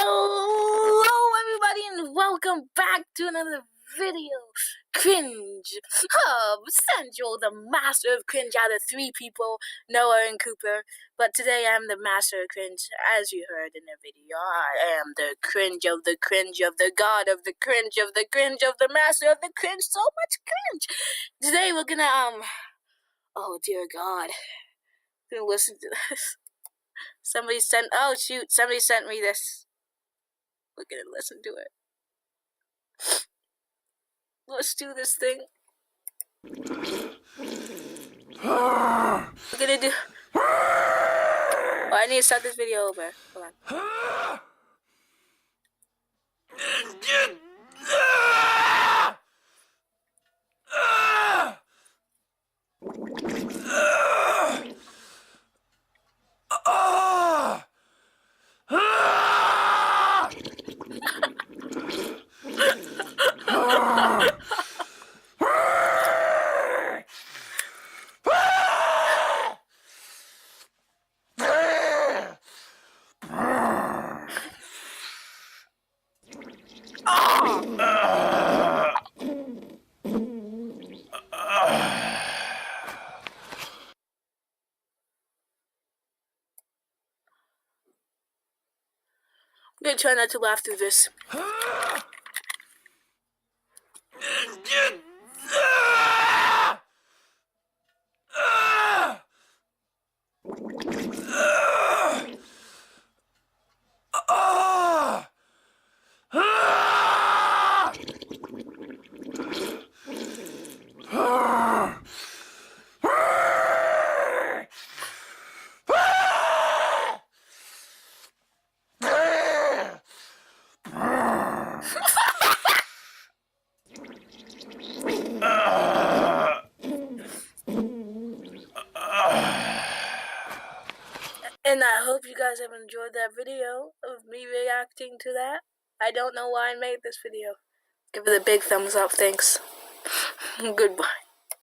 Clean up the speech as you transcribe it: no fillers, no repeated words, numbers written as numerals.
Hello everybody and welcome back to another video. Cringe. Central, the master of cringe out of three people, Noah and Cooper. But today I'm the master of cringe. As you heard in the video, I am the cringe of the cringe of the god of the cringe of the cringe of the master of the cringe. So much cringe. Today we're gonna, oh dear god. I'm gonna listen to this. Somebody sent me this. We're gonna listen to it. Let's do this thing. We're gonna do. Oh, I need to start this video over. Hold on. I'm gonna try not to laugh through this. And I hope you guys have enjoyed that video of me reacting to that. I don't know why I made this video. Give it a big thumbs up, thanks. Goodbye.